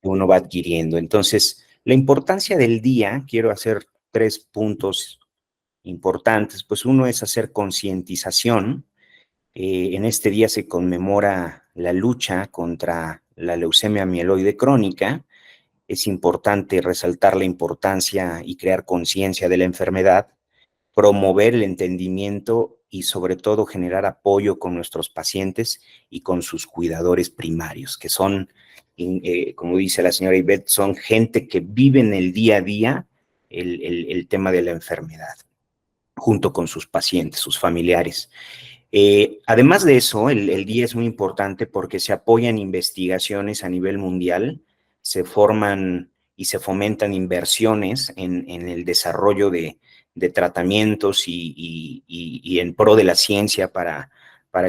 que uno va adquiriendo. Entonces, la importancia del día, quiero hacer 3 puntos importantes. Pues uno es hacer concientización. En este día se conmemora la lucha contra la leucemia mieloide crónica. Es importante resaltar la importancia y crear conciencia de la enfermedad, promover el entendimiento y sobre todo generar apoyo con nuestros pacientes y con sus cuidadores primarios, que son, como dice la señora Ivette, son gente que vive en el día a día el tema de la enfermedad, junto con sus pacientes, sus familiares. Además de eso, el día es muy importante porque se apoyan investigaciones a nivel mundial, se forman y se fomentan inversiones en el desarrollo de tratamientos y en pro de la ciencia para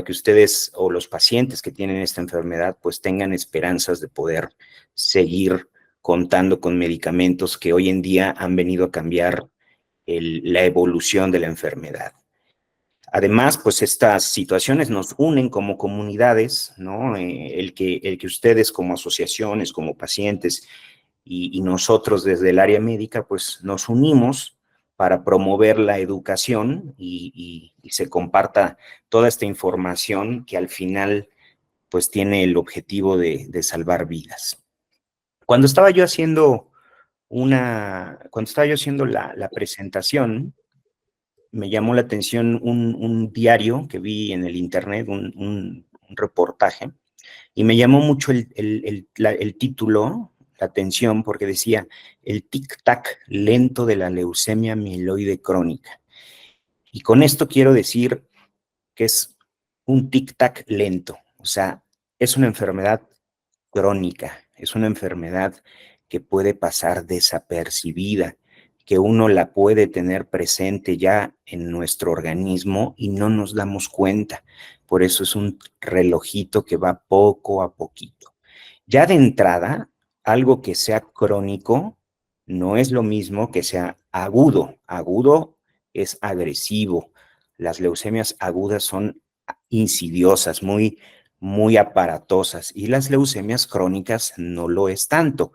que ustedes o los pacientes que tienen esta enfermedad pues tengan esperanzas de poder seguir contando con medicamentos que hoy en día han venido a cambiar la evolución de la enfermedad. Además, pues estas situaciones nos unen como comunidades, ¿no? El que ustedes como asociaciones, como pacientes y nosotros desde el área médica, pues nos unimos para promover la educación y se comparta toda esta información que al final pues tiene el objetivo de salvar vidas. Cuando estaba yo haciendo la presentación, me llamó la atención un diario que vi en el internet, un reportaje, y me llamó mucho el título, la atención, porque decía el tic-tac lento de la leucemia mieloide crónica. Y con esto quiero decir que es un tic-tac lento, o sea, es una enfermedad crónica, es una enfermedad que puede pasar desapercibida, que uno la puede tener presente ya en nuestro organismo y no nos damos cuenta. Por eso es un relojito que va poco a poquito. Ya de entrada, algo que sea crónico no es lo mismo que sea agudo. Agudo es agresivo. Las leucemias agudas son insidiosas, muy aparatosas, y las leucemias crónicas no lo es tanto.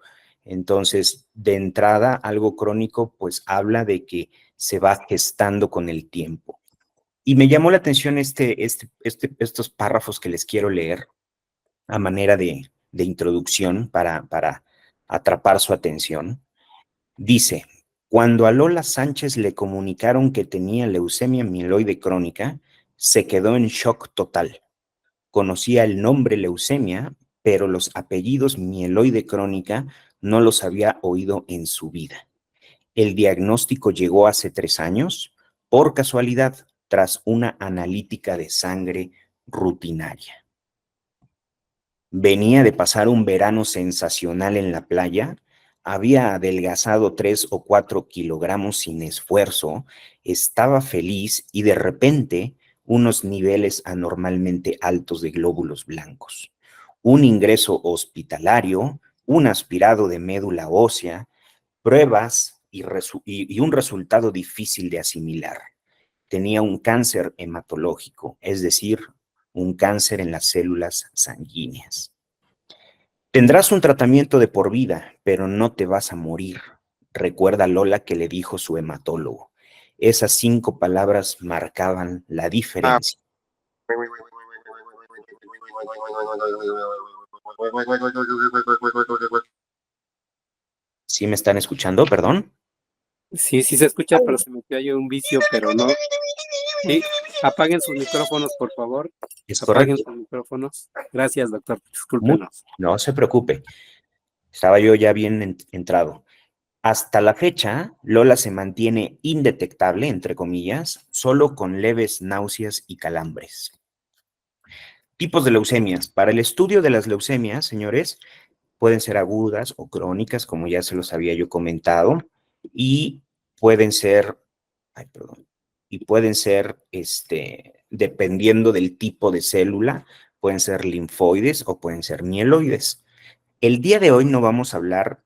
Entonces, de entrada, algo crónico pues habla de que se va gestando con el tiempo. Y me llamó la atención estos párrafos que les quiero leer a manera de introducción para atrapar su atención. Dice, cuando a Lola Sánchez le comunicaron que tenía leucemia mieloide crónica, se quedó en shock total. Conocía el nombre leucemia, pero los apellidos mieloide crónica no los había oído en su vida. El diagnóstico llegó hace 3 años, por casualidad, tras una analítica de sangre rutinaria. Venía de pasar un verano sensacional en la playa, había adelgazado 3 o 4 kilogramos sin esfuerzo, estaba feliz y de repente unos niveles anormalmente altos de glóbulos blancos, un ingreso hospitalario, un aspirado de médula ósea, pruebas y un resultado difícil de asimilar. Tenía un cáncer hematológico, es decir, un cáncer en las células sanguíneas. Tendrás un tratamiento de por vida, pero no te vas a morir, recuerda Lola que le dijo su hematólogo. Esas 5 palabras marcaban la diferencia. ¿Sí me están escuchando? Perdón. Sí, sí se escucha, pero se metió ahí un vicio, pero no. Sí, apaguen sus micrófonos, por favor. Es Apaguen correcto. sus micrófonos. Gracias, doctor. Discúlpenos. No se preocupe. Estaba yo ya bien entrado. Hasta la fecha, Lola se mantiene indetectable, entre comillas, solo con leves náuseas y calambres. Tipos de leucemias. Para el estudio de las leucemias, señores, pueden ser agudas o crónicas, como ya se los había yo comentado, y pueden ser, dependiendo del tipo de célula, pueden ser linfoides o pueden ser mieloides. El día de hoy no vamos a hablar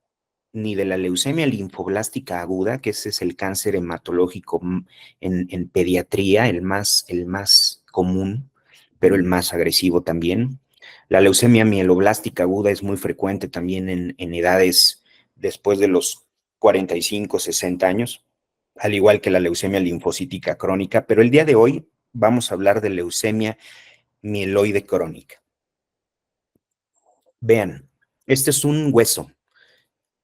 ni de la leucemia linfoblástica aguda, que ese es el cáncer hematológico en pediatría, el más común, pero el más agresivo también. La leucemia mieloblástica aguda es muy frecuente también en edades después de los 45, 60 años, al igual que la leucemia linfocítica crónica, pero el día de hoy vamos a hablar de leucemia mieloide crónica. Vean, este es un hueso.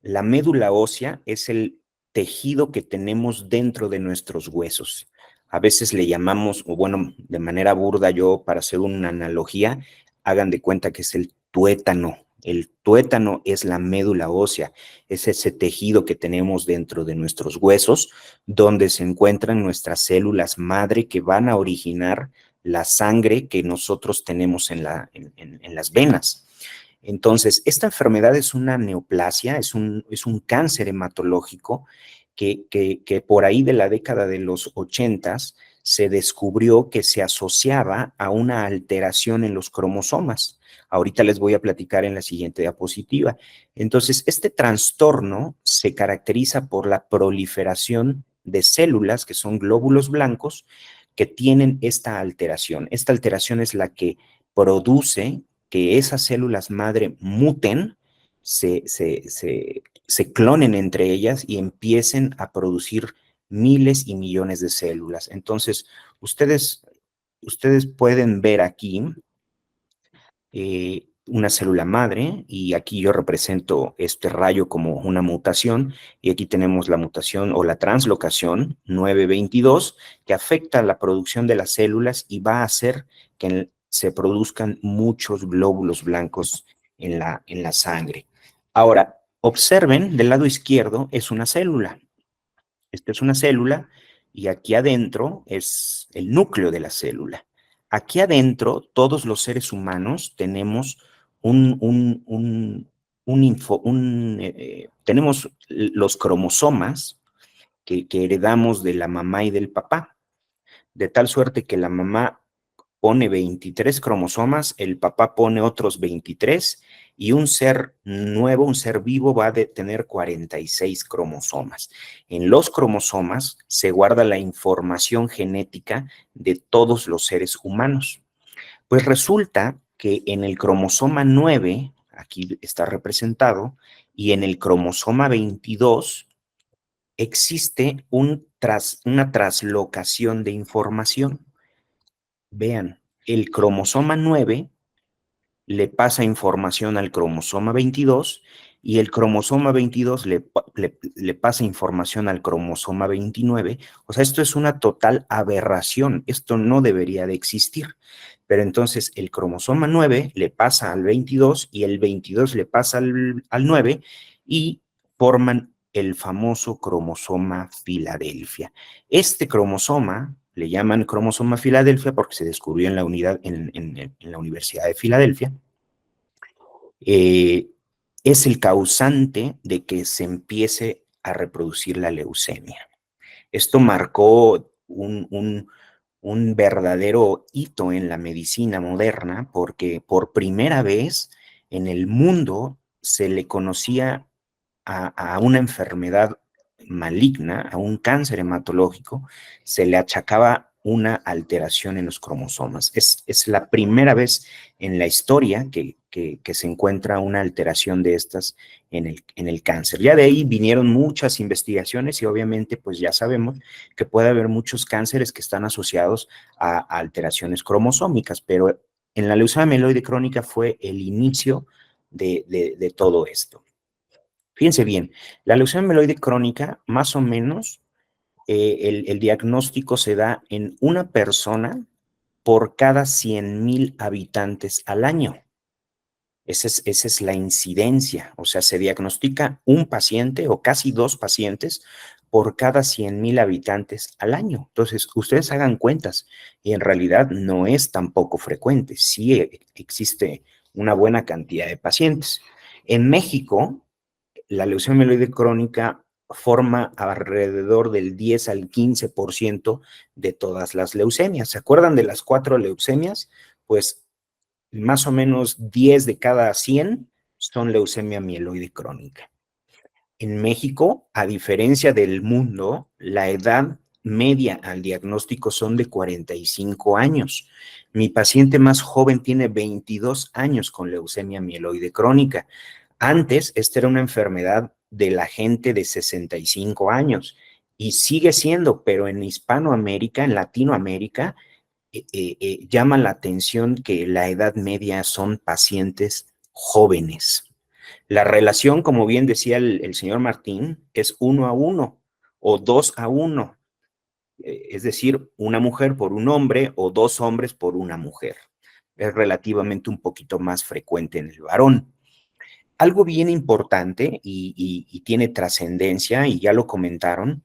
La médula ósea es el tejido que tenemos dentro de nuestros huesos. A veces le llamamos, o bueno, de manera burda yo, para hacer una analogía, hagan de cuenta que es el tuétano. El tuétano es la médula ósea, es ese tejido que tenemos dentro de nuestros huesos, donde se encuentran nuestras células madre que van a originar la sangre que nosotros tenemos en las venas. Entonces, esta enfermedad es una neoplasia, es un cáncer hematológico que por ahí de la década de los 80 se descubrió que se asociaba a una alteración en los cromosomas. Ahorita les voy a platicar en la siguiente diapositiva. Entonces, este trastorno se caracteriza por la proliferación de células, que son glóbulos blancos, que tienen esta alteración. Esta alteración es la que produce que esas células madre muten, se clonen entre ellas y empiecen a producir miles y millones de células. Entonces, ustedes pueden ver aquí una célula madre, y aquí yo represento este rayo como una mutación, y aquí tenemos la mutación o la translocación 922, que afecta la producción de las células y va a hacer que se produzcan muchos glóbulos blancos en la sangre. Ahora, observen, del lado izquierdo es una célula. Esta es una célula y aquí adentro es el núcleo de la célula. Aquí adentro, todos los seres humanos tenemos tenemos los cromosomas que heredamos de la mamá y del papá, de tal suerte que la mamá pone 23 cromosomas, el papá pone otros 23 y un ser nuevo, un ser vivo va a tener 46 cromosomas. En los cromosomas se guarda la información genética de todos los seres humanos. Pues resulta que en el cromosoma 9, aquí está representado, y en el cromosoma 22 existe una traslocación de información. Vean, el cromosoma 9 le pasa información al cromosoma 22 y el cromosoma 22 le pasa información al cromosoma 29. O sea, esto es una total aberración. Esto no debería de existir. Pero entonces el cromosoma 9 le pasa al 22 y el 22 le pasa al 9 y forman el famoso cromosoma Filadelfia. Este cromosoma le llaman cromosoma Filadelfia porque se descubrió en la unidad en la Universidad de Filadelfia. Es el causante de que se empiece a reproducir la leucemia. Esto marcó un verdadero hito en la medicina moderna porque por primera vez en el mundo se le conocía a una enfermedad maligna, a un cáncer hematológico, se le achacaba una alteración en los cromosomas. Es la primera vez en la historia que se encuentra una alteración de estas en el cáncer. Ya de ahí vinieron muchas investigaciones y obviamente pues ya sabemos que puede haber muchos cánceres que están asociados a alteraciones cromosómicas, pero en la leucemia mieloide crónica fue el inicio de todo esto. Fíjense bien, la leucemia mieloide crónica, más o menos, el diagnóstico se da en una persona por cada 100,000 habitantes al año. Esa es la incidencia, o sea, se diagnostica un paciente o casi dos pacientes por cada 100,000 habitantes al año. Entonces, ustedes hagan cuentas y en realidad no es tampoco frecuente, sí existe una buena cantidad de pacientes. En México, la leucemia mieloide crónica forma alrededor del 10 al 15% de todas las leucemias. ¿Se acuerdan de las 4 leucemias? Pues más o menos 10 de cada 100 son leucemia mieloide crónica. En México, a diferencia del mundo, la edad media al diagnóstico son de 45 años. Mi paciente más joven tiene 22 años con leucemia mieloide crónica. Antes, esta era una enfermedad de la gente de 65 años y sigue siendo, pero en Hispanoamérica, en Latinoamérica, llama la atención que la edad media son pacientes jóvenes. La relación, como bien decía el señor Martín, es 1 a 1 o 2 a 1, es decir, una mujer por un hombre o 2 hombres por una mujer. Es relativamente un poquito más frecuente en el varón. Algo bien importante y tiene trascendencia, y ya lo comentaron,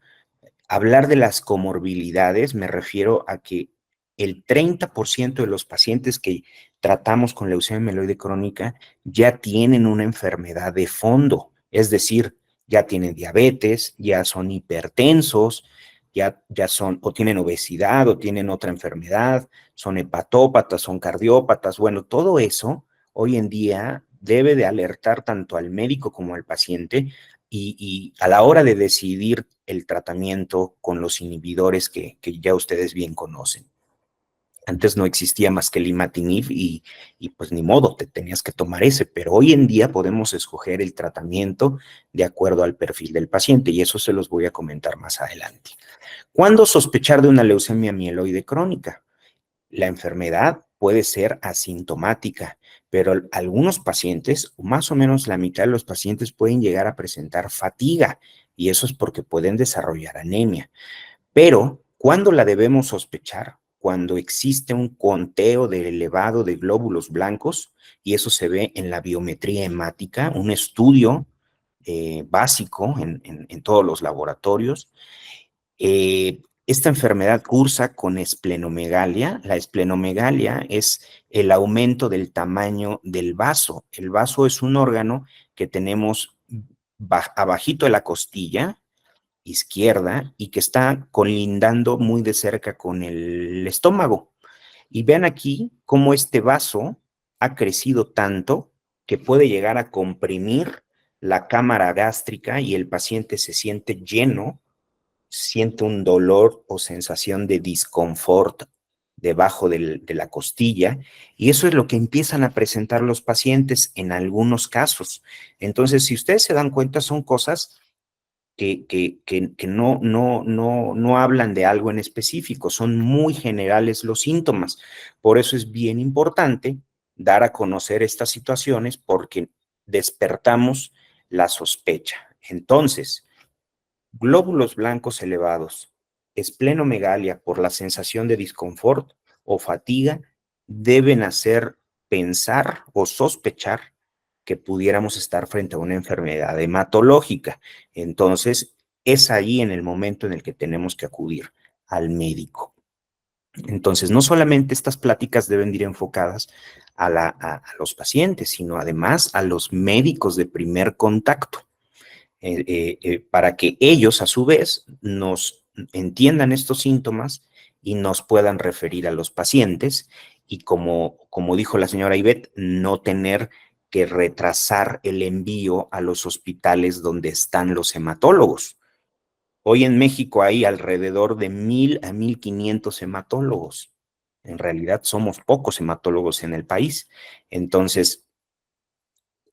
hablar de las comorbilidades, me refiero a que el 30% de los pacientes que tratamos con leucemia mieloide crónica ya tienen una enfermedad de fondo, es decir, ya tienen diabetes, ya son hipertensos, ya son o tienen obesidad o tienen otra enfermedad, son hepatópatas, son cardiópatas. Bueno, todo eso hoy en día debe de alertar tanto al médico como al paciente y a la hora de decidir el tratamiento con los inhibidores que ya ustedes bien conocen. Antes no existía más que el imatinib y pues ni modo, te tenías que tomar ese, pero hoy en día podemos escoger el tratamiento de acuerdo al perfil del paciente y eso se los voy a comentar más adelante. ¿Cuándo sospechar de una leucemia mieloide crónica? La enfermedad puede ser asintomática, pero algunos pacientes, más o menos la mitad de los pacientes pueden llegar a presentar fatiga y eso es porque pueden desarrollar anemia. Pero, ¿cuándo la debemos sospechar? Cuando existe un conteo de elevado de glóbulos blancos y eso se ve en la biometría hemática, un estudio básico en todos los laboratorios. Esta enfermedad cursa con esplenomegalia. La esplenomegalia es el aumento del tamaño del vaso. El vaso es un órgano que tenemos abajito de la costilla izquierda y que está colindando muy de cerca con el estómago. Y vean aquí cómo este vaso ha crecido tanto que puede llegar a comprimir la cámara gástrica y el paciente se siente lleno, siente un dolor o sensación de disconfort debajo de la costilla, y eso es lo que empiezan a presentar los pacientes en algunos casos. Entonces, si ustedes se dan cuenta, son cosas que no hablan de algo en específico, son muy generales los síntomas. Por eso es bien importante dar a conocer estas situaciones porque despertamos la sospecha. Entonces, glóbulos blancos elevados, esplenomegalia por la sensación de disconfort o fatiga deben hacer pensar o sospechar que pudiéramos estar frente a una enfermedad hematológica. Entonces, es ahí en el momento en el que tenemos que acudir al médico. Entonces, no solamente estas pláticas deben ir enfocadas a los pacientes, sino además a los médicos de primer contacto. Para que ellos a su vez nos entiendan estos síntomas y nos puedan referir a los pacientes y como dijo la señora Ivette, no tener que retrasar el envío a los hospitales donde están los hematólogos. Hoy en México hay alrededor de 1,000 a 1,500 hematólogos. En realidad somos pocos hematólogos en el país. Entonces,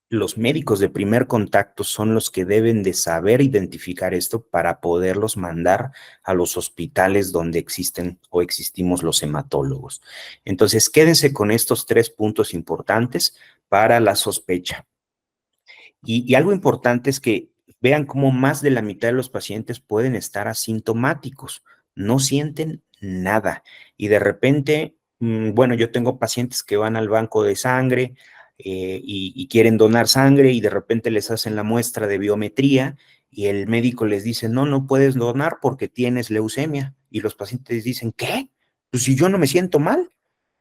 los médicos de primer contacto son los que deben de saber identificar esto para poderlos mandar a los hospitales donde existen o existimos los hematólogos. Entonces, quédense con estos 3 puntos importantes para la sospecha. Y algo importante es que vean cómo más de la mitad de los pacientes pueden estar asintomáticos, no sienten nada. Y de repente, bueno, yo tengo pacientes que van al banco de sangre y quieren donar sangre y de repente les hacen la muestra de biometría y el médico les dice, no, no puedes donar porque tienes leucemia. Y los pacientes dicen, ¿qué? Pues si yo no me siento mal.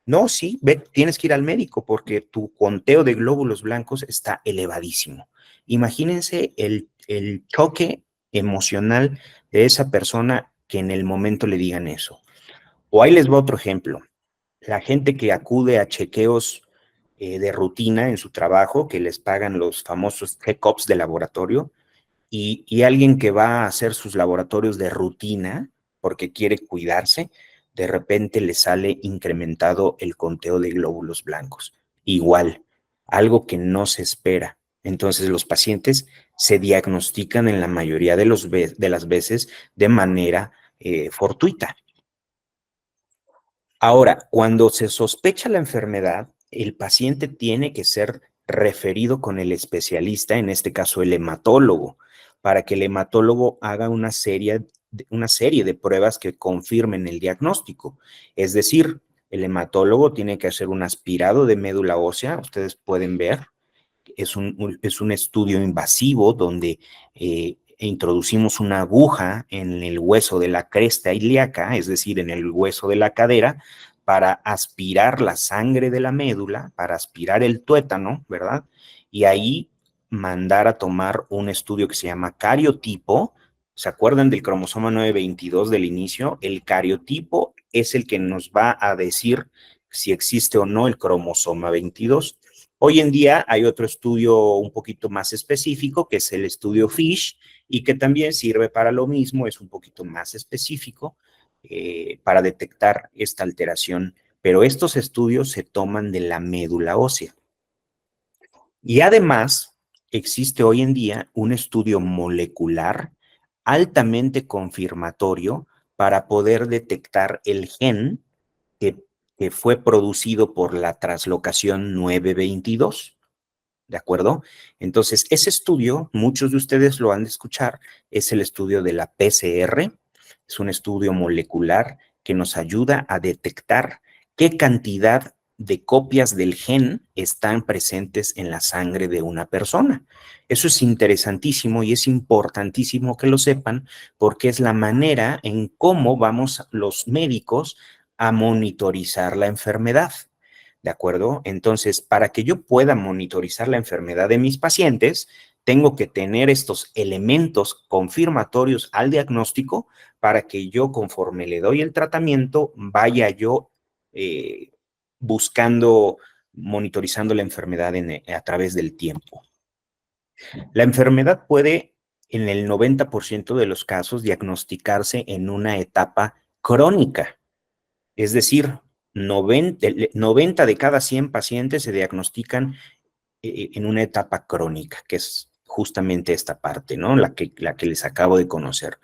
No, sí, ve, tienes que ir al médico porque tu conteo de glóbulos blancos está elevadísimo. Imagínense el choque emocional de esa persona que en el momento le digan eso. O ahí les va otro ejemplo. La gente que acude a chequeos de rutina en su trabajo, que les pagan los famosos check-ups de laboratorio, y alguien que va a hacer sus laboratorios de rutina, porque quiere cuidarse, de repente le sale incrementado el conteo de glóbulos blancos. Igual, algo que no se espera. Entonces los pacientes se diagnostican en la mayoría de las veces de manera fortuita. Ahora, cuando se sospecha la enfermedad, el paciente tiene que ser referido con el especialista, en este caso el hematólogo, para que el hematólogo haga una serie de pruebas que confirmen el diagnóstico. Es decir, el hematólogo tiene que hacer un aspirado de médula ósea, ustedes pueden ver, es un estudio invasivo donde introducimos una aguja en el hueso de la cresta ilíaca, es decir, en el hueso de la cadera, para aspirar la sangre de la médula, para aspirar el tuétano, ¿verdad? Y ahí mandar a tomar un estudio que se llama cariotipo. ¿Se acuerdan del cromosoma 922 del inicio? El cariotipo es el que nos va a decir si existe o no el cromosoma 22. Hoy en día hay otro estudio un poquito más específico, que es el estudio FISH, y que también sirve para lo mismo, es un poquito más específico para detectar esta alteración, pero estos estudios se toman de la médula ósea. Y además, existe hoy en día un estudio molecular altamente confirmatorio para poder detectar el gen que, que fue producido por la translocación 922. ¿De acuerdo? Entonces, ese estudio, muchos de ustedes lo han de escuchar, es el estudio de la PCR, es un estudio molecular que nos ayuda a detectar qué cantidad de copias del gen están presentes en la sangre de una persona. Eso es interesantísimo y es importantísimo que lo sepan porque es la manera en cómo vamos los médicos a monitorizar la enfermedad. ¿De acuerdo? Entonces, para que yo pueda monitorizar la enfermedad de mis pacientes, tengo que tener estos elementos confirmatorios al diagnóstico para que yo, conforme le doy el tratamiento, vaya yo eh, buscando, monitorizando la enfermedad a través del tiempo. La enfermedad puede, en el 90% de los casos, diagnosticarse en una etapa crónica. Es decir, 90 de cada 100 pacientes se diagnostican en una etapa crónica, que es justamente esta parte, ¿no? La que les acabo de conocer.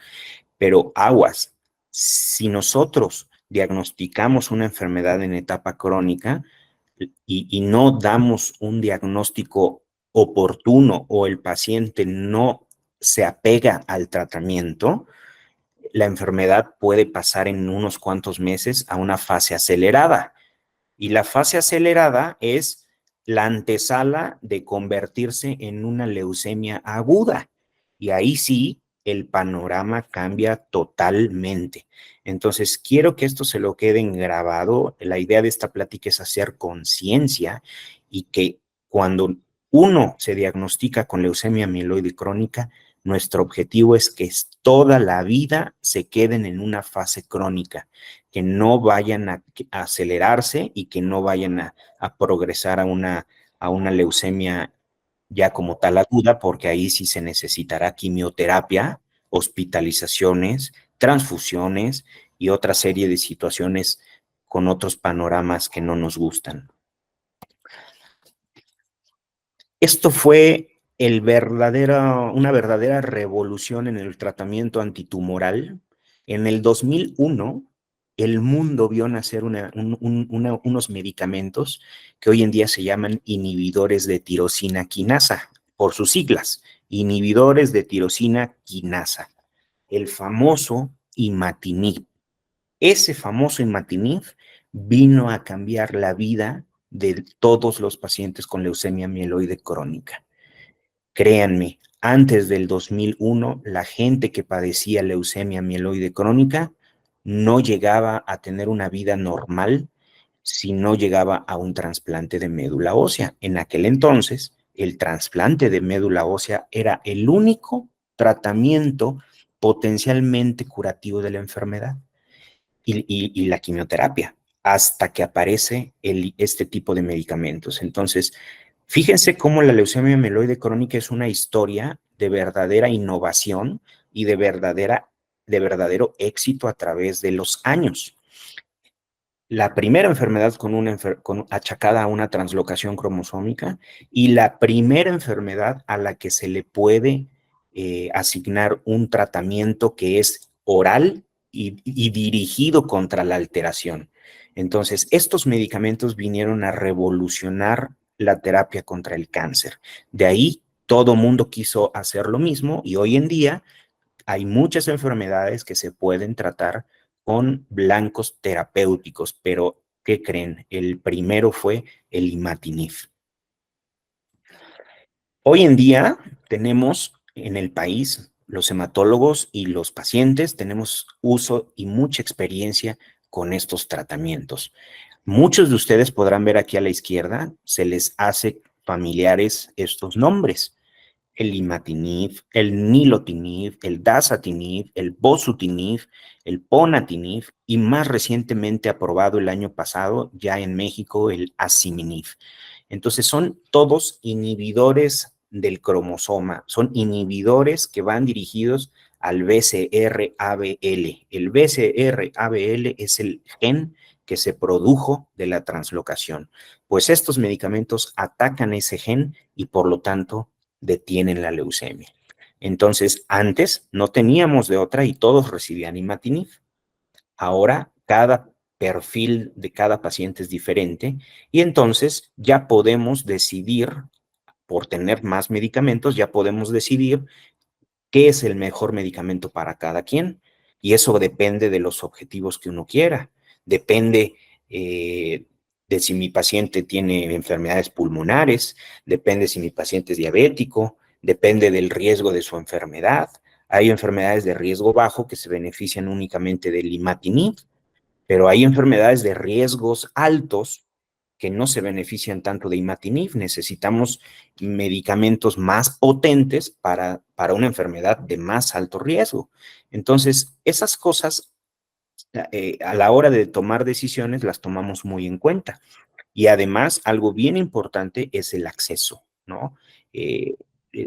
Pero aguas, si nosotros diagnosticamos una enfermedad en etapa crónica y no damos un diagnóstico oportuno o el paciente no se apega al tratamiento, la enfermedad puede pasar en unos cuantos meses a una fase acelerada. Y la fase acelerada es la antesala de convertirse en una leucemia aguda. Y ahí sí, el panorama cambia totalmente. Entonces, quiero que esto se lo quede grabado. La idea de esta plática es hacer conciencia y que cuando uno se diagnostica con leucemia mieloide crónica, nuestro objetivo es que toda la vida se queden en una fase crónica, que no vayan a acelerarse y que no vayan a progresar a una leucemia ya como tal aguda, porque ahí sí se necesitará quimioterapia, hospitalizaciones, transfusiones y otra serie de situaciones con otros panoramas que no nos gustan. Esto fue una verdadera revolución en el tratamiento antitumoral. En el 2001, el mundo vio nacer unos medicamentos que hoy en día se llaman inhibidores de tirosina quinasa, por sus siglas, inhibidores de tirosina quinasa, el famoso imatinib. Ese famoso imatinib vino a cambiar la vida de todos los pacientes con leucemia mieloide crónica. Créanme, antes del 2001, la gente que padecía leucemia mieloide crónica no llegaba a tener una vida normal si no llegaba a un trasplante de médula ósea. En aquel entonces, el trasplante de médula ósea era el único tratamiento potencialmente curativo de la enfermedad y la quimioterapia, hasta que aparece este tipo de medicamentos. Entonces, fíjense cómo la leucemia mieloide crónica es una historia de verdadera innovación y de verdadera de verdadero éxito a través de los años. La primera enfermedad achacada a una translocación cromosómica y la primera enfermedad a la que se le puede asignar un tratamiento que es oral y dirigido contra la alteración. Entonces, estos medicamentos vinieron a revolucionar la terapia contra el cáncer. De ahí, todo mundo quiso hacer lo mismo y hoy en día hay muchas enfermedades que se pueden tratar con blancos terapéuticos, pero ¿qué creen? El primero fue el imatinib. Hoy en día tenemos en el país, los hematólogos y los pacientes, tenemos uso y mucha experiencia con estos tratamientos. Muchos de ustedes podrán ver aquí a la izquierda, se les hace familiares estos nombres: el imatinib, el nilotinib, el dasatinib, el bosutinib, el ponatinib y más recientemente aprobado el año pasado ya en México el asciminib. Entonces son todos inhibidores del cromosoma, son inhibidores que van dirigidos al BCR-ABL. El BCR-ABL es el gen que se produjo de la translocación. Pues estos medicamentos atacan ese gen y por lo tanto detienen la leucemia. Entonces, antes no teníamos de otra y todos recibían imatinib. Ahora, cada perfil de cada paciente es diferente y entonces ya podemos decidir, por tener más medicamentos, ya podemos decidir qué es el mejor medicamento para cada quien. Y eso depende de los objetivos que uno quiera. Depende de si mi paciente tiene enfermedades pulmonares, depende si mi paciente es diabético, depende del riesgo de su enfermedad. Hay enfermedades de riesgo bajo que se benefician únicamente del imatinib, pero hay enfermedades de riesgos altos que no se benefician tanto de imatinib. Necesitamos medicamentos más potentes para una enfermedad de más alto riesgo. Entonces, esas cosas a la hora de tomar decisiones las tomamos muy en cuenta. Y además, algo bien importante es el acceso, ¿no? Eh,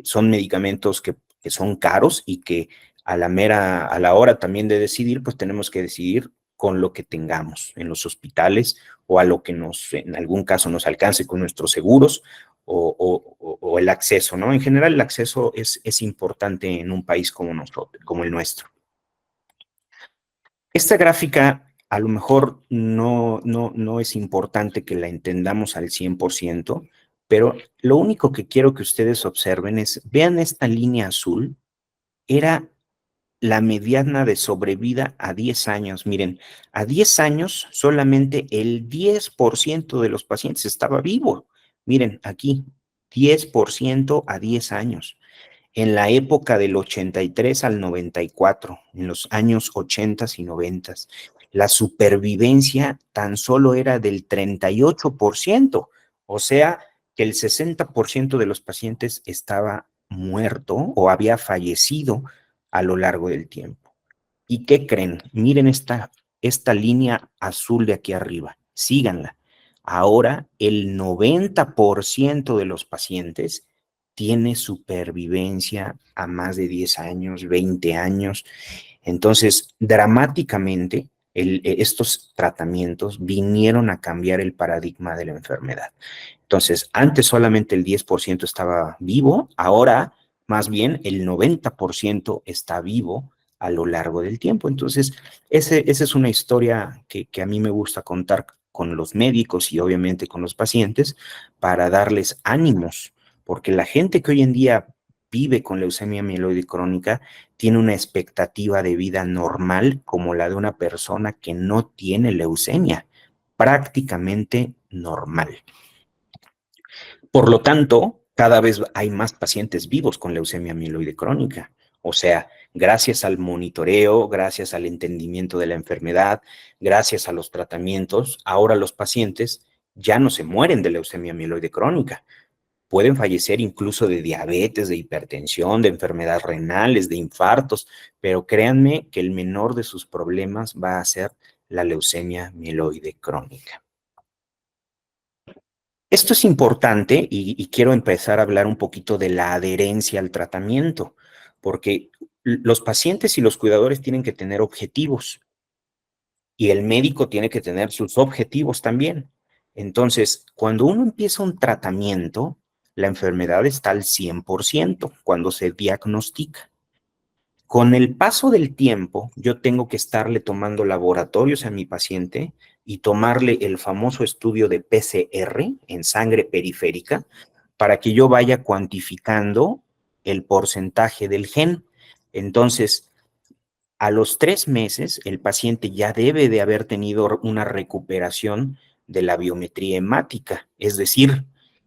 Son medicamentos que son caros y que a la hora también de decidir, pues tenemos que decidir con lo que tengamos en los hospitales o a lo que en algún caso nos alcance con nuestros seguros o el acceso, ¿no? En general, el acceso es importante en un país como nosotros, como el nuestro. Esta gráfica a lo mejor no es importante que la entendamos al 100%, pero lo único que quiero que ustedes observen es, vean esta línea azul, era la mediana de sobrevida a 10 años. Miren, a 10 años solamente el 10% de los pacientes estaba vivo. Miren, aquí, 10% a 10 años en la época del 83 al 94, en los años 80 y 90, la supervivencia tan solo era del 38%, o sea que el 60% de los pacientes estaba muerto o había fallecido a lo largo del tiempo. ¿Y qué creen? Miren esta línea azul de aquí arriba, síganla. Ahora el 90% de los pacientes tiene supervivencia a más de 10 años, 20 años. Entonces, dramáticamente, estos tratamientos vinieron a cambiar el paradigma de la enfermedad. Entonces, antes solamente el 10% estaba vivo, ahora más bien el 90% está vivo a lo largo del tiempo. Entonces, esa es una historia que a mí me gusta contar con los médicos y obviamente con los pacientes para darles ánimos, porque la gente que hoy en día vive con leucemia mieloide crónica tiene una expectativa de vida normal como la de una persona que no tiene leucemia, prácticamente normal. Por lo tanto, cada vez hay más pacientes vivos con leucemia mieloide crónica. O sea, gracias al monitoreo, gracias al entendimiento de la enfermedad, gracias a los tratamientos, ahora los pacientes ya no se mueren de leucemia mieloide crónica. Pueden fallecer incluso de diabetes, de hipertensión, de enfermedades renales, de infartos, pero créanme que el menor de sus problemas va a ser la leucemia mieloide crónica. Esto es importante y quiero empezar a hablar un poquito de la adherencia al tratamiento, porque los pacientes y los cuidadores tienen que tener objetivos y el médico tiene que tener sus objetivos también. Entonces, cuando uno empieza un tratamiento, la enfermedad está al 100% cuando se diagnostica. Con el paso del tiempo, yo tengo que estarle tomando laboratorios a mi paciente y tomarle el famoso estudio de PCR en sangre periférica para que yo vaya cuantificando el porcentaje del gen. Entonces, a los 3 meses, el paciente ya debe de haber tenido una recuperación de la biometría hemática, es decir,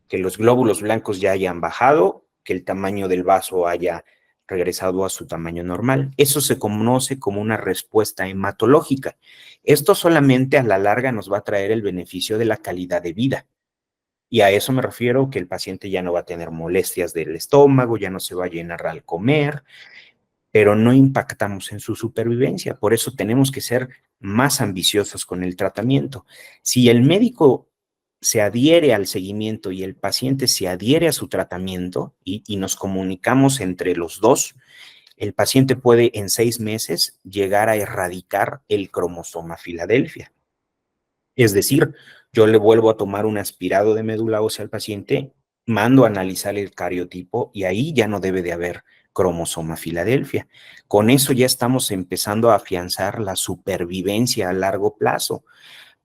que los glóbulos blancos ya hayan bajado, que el tamaño del vaso haya regresado a su tamaño normal. Eso se conoce como una respuesta hematológica. Esto solamente a la larga nos va a traer el beneficio de la calidad de vida. Y a eso me refiero que el paciente ya no va a tener molestias del estómago, ya no se va a llenar al comer, pero no impactamos en su supervivencia. Por eso tenemos que ser más ambiciosos con el tratamiento. Si el médico se adhiere al seguimiento y el paciente se adhiere a su tratamiento y nos comunicamos entre los dos, el paciente puede en 6 meses llegar a erradicar el cromosoma Filadelfia. Es decir, yo le vuelvo a tomar un aspirado de médula ósea al paciente, mando a analizar el cariotipo y ahí ya no debe de haber cromosoma Filadelfia. Con eso ya estamos empezando a afianzar la supervivencia a largo plazo.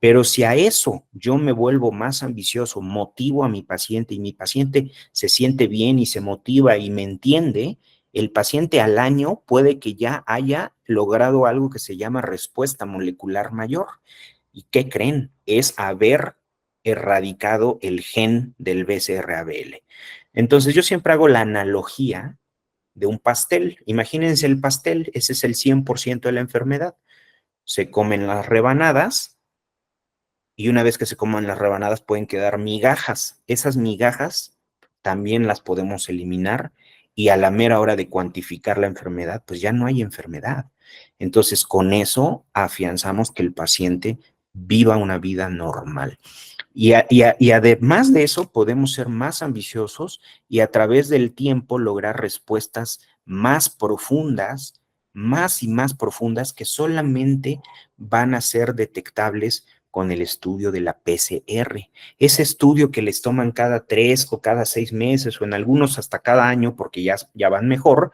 Pero si a eso yo me vuelvo más ambicioso, motivo a mi paciente y mi paciente se siente bien y se motiva y me entiende, el paciente al año puede que ya haya logrado algo que se llama respuesta molecular mayor. ¿Y qué creen? Es haber erradicado el gen del BCR-ABL. Entonces yo siempre hago la analogía de un pastel. Imagínense el pastel, ese es el 100% de la enfermedad. Se comen las rebanadas y una vez que se coman las rebanadas pueden quedar migajas. Esas migajas también las podemos eliminar y a la mera hora de cuantificar la enfermedad, pues ya no hay enfermedad. Entonces, con eso afianzamos que el paciente viva una vida normal. Y además de eso, podemos ser más ambiciosos y a través del tiempo lograr respuestas más profundas, más y más profundas, que solamente van a ser detectables con el estudio de la PCR. Ese estudio que les toman cada 3 o cada 6 meses o en algunos hasta cada año porque ya van mejor,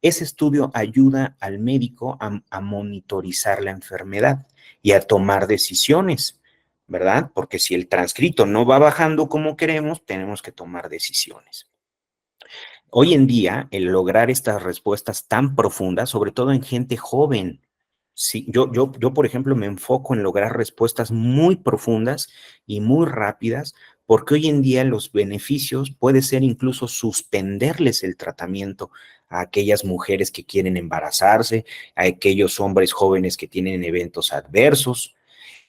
ese estudio ayuda al médico a monitorizar la enfermedad y a tomar decisiones, ¿verdad? Porque si el transcrito no va bajando como queremos, tenemos que tomar decisiones. Hoy en día, el lograr estas respuestas tan profundas, sobre todo en gente joven, sí, yo, por ejemplo, me enfoco en lograr respuestas muy profundas y muy rápidas, porque hoy en día los beneficios puede ser incluso suspenderles el tratamiento a aquellas mujeres que quieren embarazarse, a aquellos hombres jóvenes que tienen eventos adversos.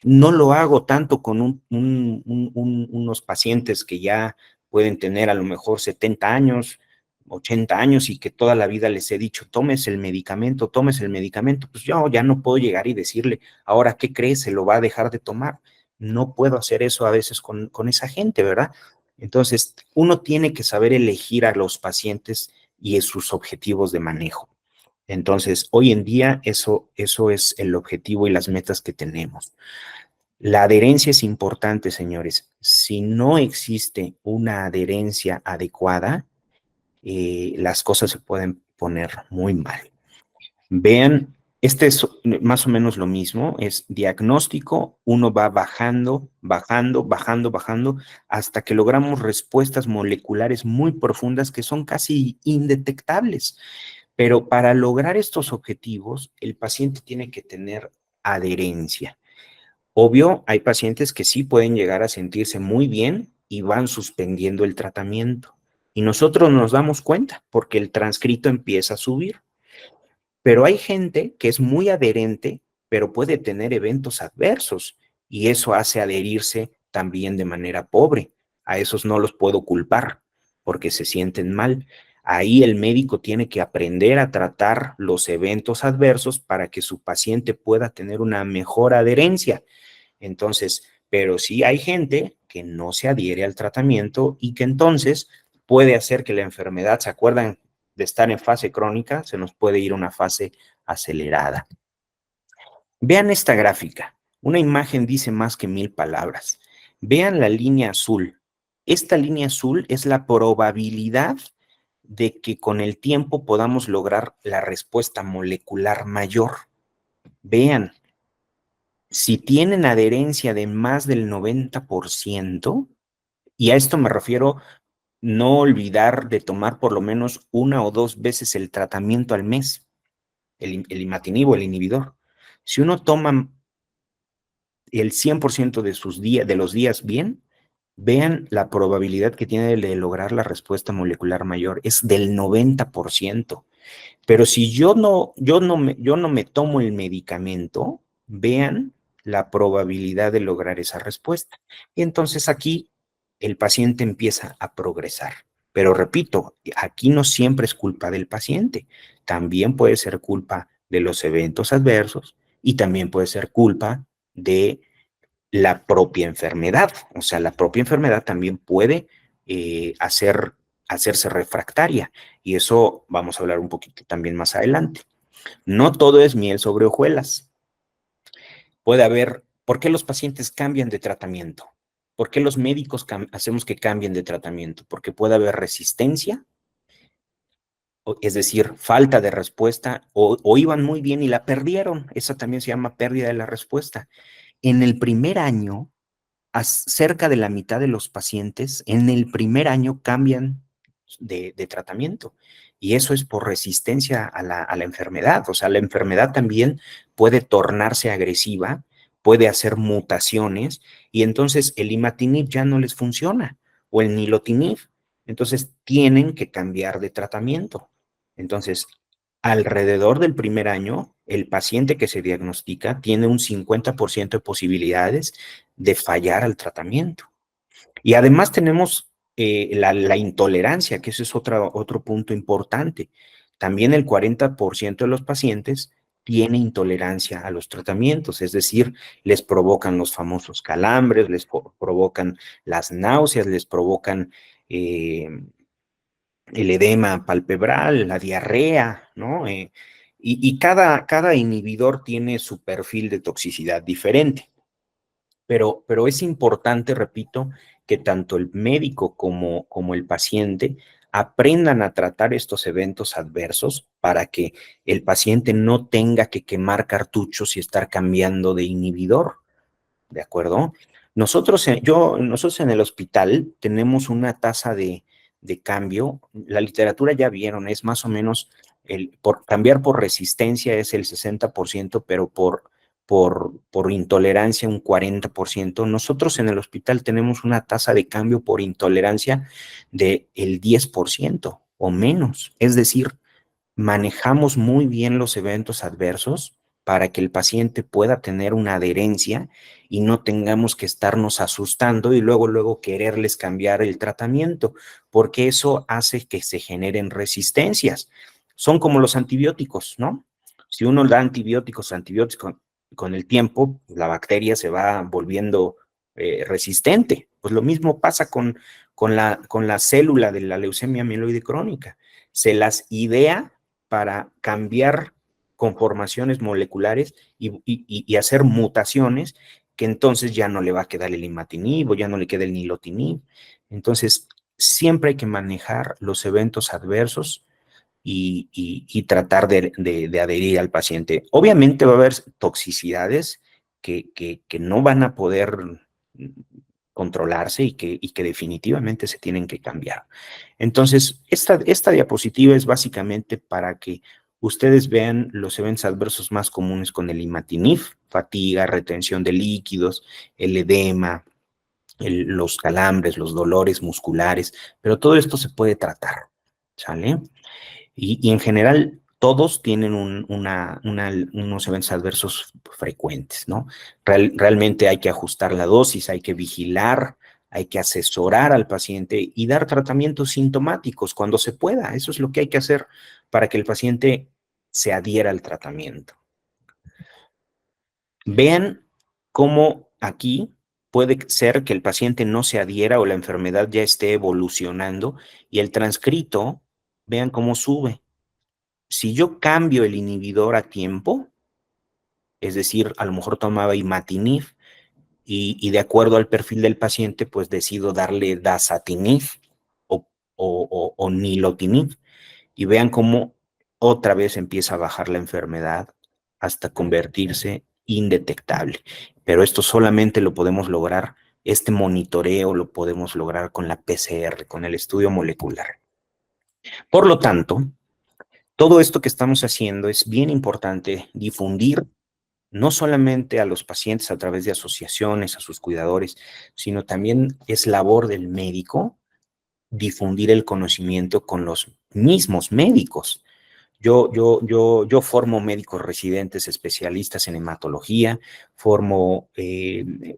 No lo hago tanto con unos pacientes que ya pueden tener a lo mejor 70 años, 80 años y que toda la vida les he dicho, tomes el medicamento, pues yo ya no puedo llegar y decirle, ahora, ¿qué crees? Se lo va a dejar de tomar. No puedo hacer eso a veces con esa gente, ¿verdad? Entonces, uno tiene que saber elegir a los pacientes y sus objetivos de manejo. Entonces, hoy en día eso es el objetivo y las metas que tenemos. La adherencia es importante, señores. Si no existe una adherencia adecuada, las cosas se pueden poner muy mal. Vean, este es más o menos lo mismo, es diagnóstico, uno va bajando, bajando, bajando, bajando, hasta que logramos respuestas moleculares muy profundas que son casi indetectables. Pero para lograr estos objetivos, el paciente tiene que tener adherencia. Obvio, hay pacientes que sí pueden llegar a sentirse muy bien y van suspendiendo el tratamiento. Y nosotros nos damos cuenta porque el transcrito empieza a subir. Pero hay gente que es muy adherente, pero puede tener eventos adversos y eso hace adherirse también de manera pobre. A esos no los puedo culpar porque se sienten mal. Ahí el médico tiene que aprender a tratar los eventos adversos para que su paciente pueda tener una mejor adherencia. Entonces, pero sí hay gente que no se adhiere al tratamiento y que entonces puede hacer que la enfermedad, ¿se acuerdan de estar en fase crónica, se nos puede ir a una fase acelerada. Vean esta gráfica. Una imagen dice más que 1000 palabras. Vean la línea azul. Esta línea azul es la probabilidad de que con el tiempo podamos lograr la respuesta molecular mayor. Vean, si tienen adherencia de más del 90%, y a esto me refiero no olvidar de tomar por lo menos 1 o 2 veces el tratamiento al mes, el imatinib o el inhibidor. Si uno toma el 100% de sus días, de los días bien, vean la probabilidad que tiene de lograr la respuesta molecular mayor, es del 90%. Pero si yo no me tomo el medicamento, vean la probabilidad de lograr esa respuesta. Y entonces aquí el paciente empieza a progresar. Pero repito, aquí no siempre es culpa del paciente, también puede ser culpa de los eventos adversos y también puede ser culpa de la propia enfermedad. O sea, la propia enfermedad también puede hacerse refractaria. Y eso vamos a hablar un poquito también más adelante. No todo es miel sobre hojuelas. Puede haber, ¿por qué los pacientes cambian de tratamiento? ¿Por qué los médicos hacemos que cambien de tratamiento? Porque puede haber resistencia, es decir, falta de respuesta, o iban muy bien y la perdieron. Esa también se llama pérdida de la respuesta. En el primer año, cerca de la mitad de los pacientes en el primer año cambian de tratamiento. Y eso es por resistencia a la enfermedad. O sea, la enfermedad también puede tornarse agresiva, puede hacer mutaciones, y entonces el imatinib ya no les funciona, o el nilotinib. Entonces tienen que cambiar de tratamiento. Entonces, alrededor del primer año, el paciente que se diagnostica tiene un 50% de posibilidades de fallar al tratamiento. Y además tenemos la intolerancia, que ese es otro punto importante. También el 40% de los pacientes tiene intolerancia a los tratamientos, es decir, les provocan los famosos calambres, les provocan las náuseas, les provocan el edema palpebral, la diarrea, ¿no? Y cada inhibidor tiene su perfil de toxicidad diferente. Pero es importante, repito, que tanto el médico como el paciente aprendan a tratar estos eventos adversos para que el paciente no tenga que quemar cartuchos y estar cambiando de inhibidor, ¿de acuerdo? Nosotros en el hospital tenemos una tasa de cambio, la literatura ya vieron, es más o menos, por cambiar por resistencia es el 60%, pero por intolerancia un 40%. Nosotros en el hospital tenemos una tasa de cambio por intolerancia del 10% o menos. Es decir, manejamos muy bien los eventos adversos para que el paciente pueda tener una adherencia y no tengamos que estarnos asustando y luego quererles cambiar el tratamiento, porque eso hace que se generen resistencias. Son como los antibióticos, ¿no? Si uno da antibióticos con el tiempo, la bacteria se va volviendo resistente. Pues lo mismo pasa con la célula de la leucemia mieloide crónica. Se las idea para cambiar conformaciones moleculares y hacer mutaciones que entonces ya no le va a quedar el imatinib o ya no le queda el nilotinib. Entonces, siempre hay que manejar los eventos adversos y tratar de adherir al paciente. Obviamente va a haber toxicidades que no van a poder controlarse y que definitivamente se tienen que cambiar. Entonces, esta diapositiva es básicamente para que ustedes vean los eventos adversos más comunes con el imatinib: fatiga, retención de líquidos, el edema, los calambres, los dolores musculares, pero todo esto se puede tratar, ¿sale? Y en general, todos tienen unos eventos adversos frecuentes, ¿no? Realmente hay que ajustar la dosis, hay que vigilar, hay que asesorar al paciente y dar tratamientos sintomáticos cuando se pueda. Eso es lo que hay que hacer para que el paciente se adhiera al tratamiento. Vean cómo aquí puede ser que el paciente no se adhiera o la enfermedad ya esté evolucionando y el transcrito vean cómo sube. Si yo cambio el inhibidor a tiempo, es decir, a lo mejor tomaba imatinib y de acuerdo al perfil del paciente, pues decido darle dasatinib o nilotinib, y vean cómo otra vez empieza a bajar la enfermedad hasta convertirse indetectable. Pero esto solamente lo podemos lograr, este monitoreo lo podemos lograr con la PCR, con el estudio molecular. Por lo tanto, todo esto que estamos haciendo es bien importante difundir no solamente a los pacientes a través de asociaciones, a sus cuidadores, sino también es labor del médico difundir el conocimiento con los mismos médicos. Yo formo médicos residentes especialistas en hematología, formo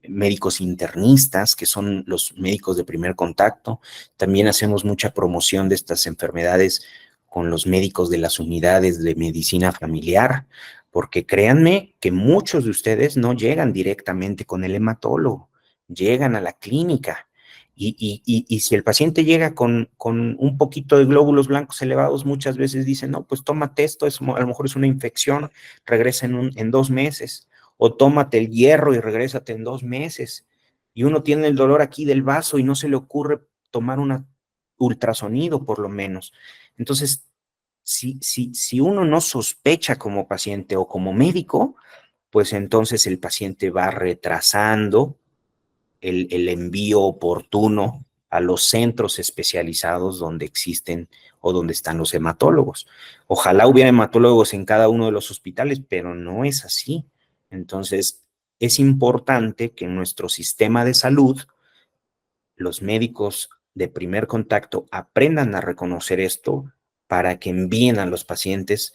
médicos internistas, que son los médicos de primer contacto. También hacemos mucha promoción de estas enfermedades con los médicos de las unidades de medicina familiar, porque créanme que muchos de ustedes no llegan directamente con el hematólogo, llegan a la clínica. Y si el paciente llega con un poquito de glóbulos blancos elevados, muchas veces dicen, no, pues tómate esto, a lo mejor es una infección, regresa en 2 meses, o tómate el hierro y regrésate en 2 meses. Y uno tiene el dolor aquí del vaso y no se le ocurre tomar un ultrasonido, por lo menos. Entonces, si uno no sospecha como paciente o como médico, pues entonces el paciente va retrasando el envío oportuno a los centros especializados donde existen o donde están los hematólogos. Ojalá hubiera hematólogos en cada uno de los hospitales, pero no es así. Entonces, es importante que en nuestro sistema de salud, los médicos de primer contacto aprendan a reconocer esto para que envíen a los pacientes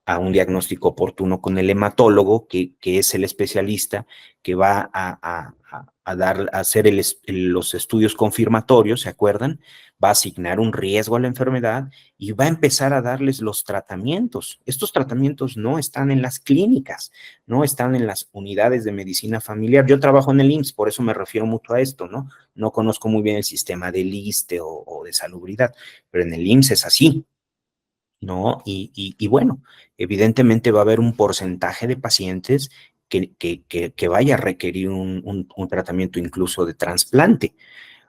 a un diagnóstico oportuno con el hematólogo, que es el especialista que va a hacer los estudios confirmatorios, ¿se acuerdan? Va a asignar un riesgo a la enfermedad y va a empezar a darles los tratamientos. Estos tratamientos no están en las clínicas, no están en las unidades de medicina familiar. Yo trabajo en el IMSS, por eso me refiero mucho a esto, ¿no? No conozco muy bien el sistema del ISSSTE o de salubridad, pero en el IMSS es así. ¿No? Y bueno, evidentemente va a haber un porcentaje de pacientes que vaya a requerir un tratamiento incluso de trasplante.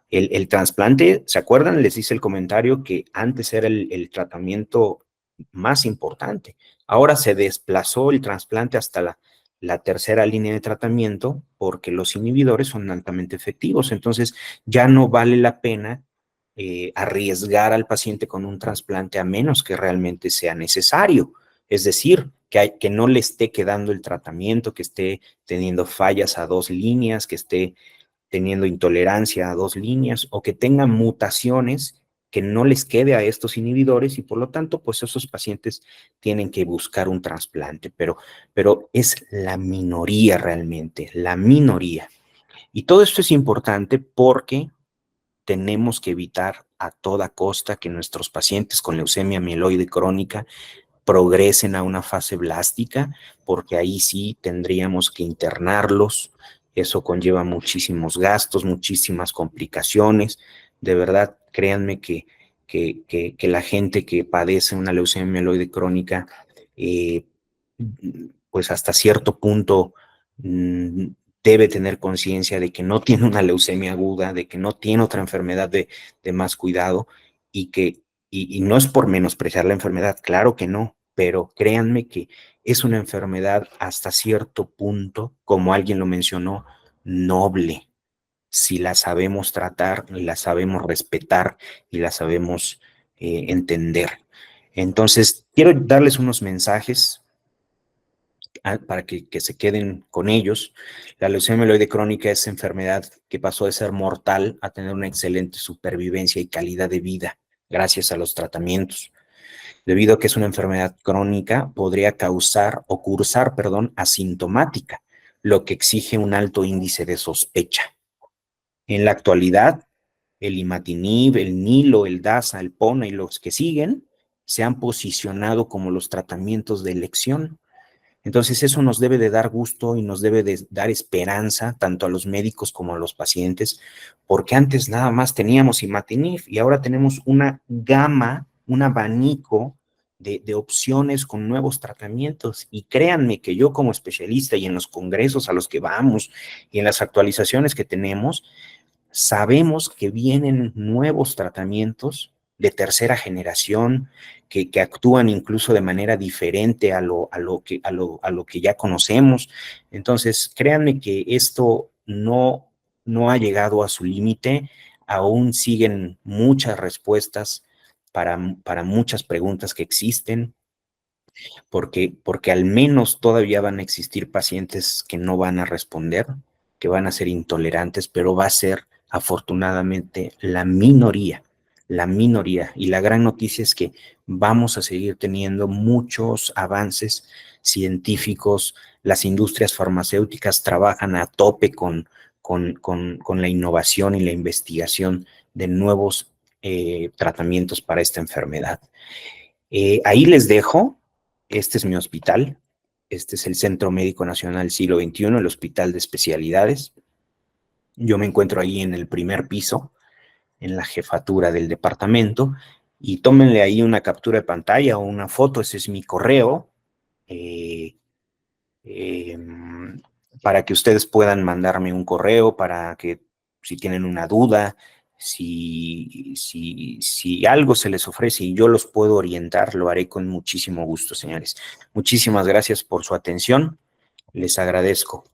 El trasplante, ¿se acuerdan? Les hice el comentario que antes era el tratamiento más importante. Ahora se desplazó el trasplante hasta la tercera línea de tratamiento porque los inhibidores son altamente efectivos. Entonces, ya no vale la pena arriesgar al paciente con un trasplante a menos que realmente sea necesario. Es decir, que no le esté quedando el tratamiento, que esté teniendo fallas a 2 líneas, que esté teniendo intolerancia a 2 líneas o que tengan mutaciones que no les quede a estos inhibidores y por lo tanto, pues esos pacientes tienen que buscar un trasplante, pero es la minoría realmente, la minoría. Y todo esto es importante porque tenemos que evitar a toda costa que nuestros pacientes con leucemia mieloide crónica progresen a una fase blástica, porque ahí sí tendríamos que internarlos. Eso conlleva muchísimos gastos, muchísimas complicaciones. De verdad, créanme que la gente que padece una leucemia mieloide crónica, eh, pues hasta cierto punto debe tener conciencia de que no tiene una leucemia aguda, de que no tiene otra enfermedad de más cuidado y no es por menospreciar la enfermedad, claro que no, pero créanme que es una enfermedad hasta cierto punto, como alguien lo mencionó, noble, si la sabemos tratar, la sabemos respetar y la sabemos entender. Entonces, quiero darles unos mensajes para que se queden con ellos. La leucemia mieloide crónica es enfermedad que pasó de ser mortal a tener una excelente supervivencia y calidad de vida gracias a los tratamientos. Debido a que es una enfermedad crónica, podría causar o cursar, perdón, asintomática, lo que exige un alto índice de sospecha. En la actualidad, el imatinib, el nilo, el dasa, el pona y los que siguen se han posicionado como los tratamientos de elección. Entonces eso nos debe de dar gusto y nos debe de dar esperanza tanto a los médicos como a los pacientes, porque antes nada más teníamos imatinib y ahora tenemos una gama un abanico de opciones con nuevos tratamientos. Y créanme que yo como especialista y en los congresos a los que vamos y en las actualizaciones que tenemos, sabemos que vienen nuevos tratamientos de tercera generación que actúan incluso de manera diferente a lo que ya conocemos. Entonces, créanme que esto no ha llegado a su límite, aún siguen muchas respuestas para muchas preguntas que existen, porque al menos todavía van a existir pacientes que no van a responder, que van a ser intolerantes, pero va a ser afortunadamente la minoría. Y la gran noticia es que vamos a seguir teniendo muchos avances científicos. Las industrias farmacéuticas trabajan a tope con la innovación y la investigación de nuevos tratamientos para esta enfermedad. Ahí les dejo. Este es mi hospital. Este es el Centro Médico Nacional Siglo XXI, el Hospital de Especialidades. Yo me encuentro ahí en el primer piso, en la jefatura del departamento, y tómenle ahí una captura de pantalla o una foto. Ese es mi correo. Eh, eh, para que ustedes puedan mandarme un correo, para que si tienen una duda, si algo se les ofrece y yo los puedo orientar, lo haré con muchísimo gusto, señores. Muchísimas gracias por su atención. Les agradezco.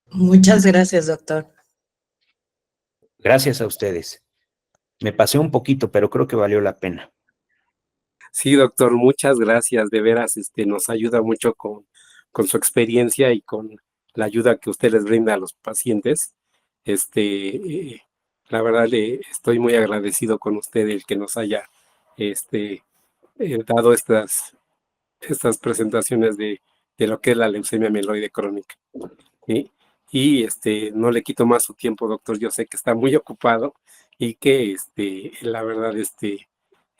Muchas gracias, doctor. Gracias a ustedes. Me pasé un poquito, pero creo que valió la pena. Sí, doctor, muchas gracias. De veras, nos ayuda mucho con su experiencia y con la ayuda que usted les brinda a los pacientes. La verdad, estoy muy agradecido con usted el que nos haya dado estas presentaciones de lo que es la leucemia mieloide crónica. ¿Sí? Y no le quito más su tiempo, doctor. Yo sé que está muy ocupado y que la verdad,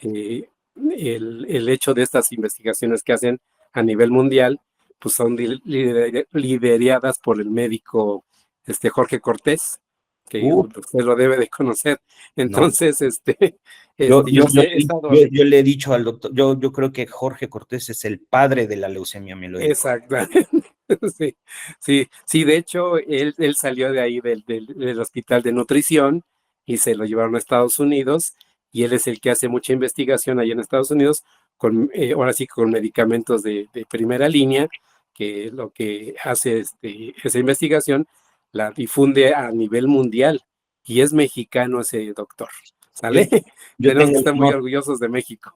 eh, el hecho de estas investigaciones que hacen a nivel mundial, pues son lideradas por el médico Jorge Cortés, que usted lo debe de conocer. Entonces, no. yo sé, he estado... Yo le he dicho al doctor, yo creo que Jorge Cortés es el padre de la leucemia mieloide. Exactamente. Sí, de hecho, él salió de ahí del hospital de nutrición y se lo llevaron a Estados Unidos, y él es el que hace mucha investigación allá en Estados Unidos, ahora sí con medicamentos de primera línea, que lo que hace esa investigación la difunde a nivel mundial, y es mexicano ese doctor, ¿sale? Yo Tenemos que tengo estar muy orgullosos de México.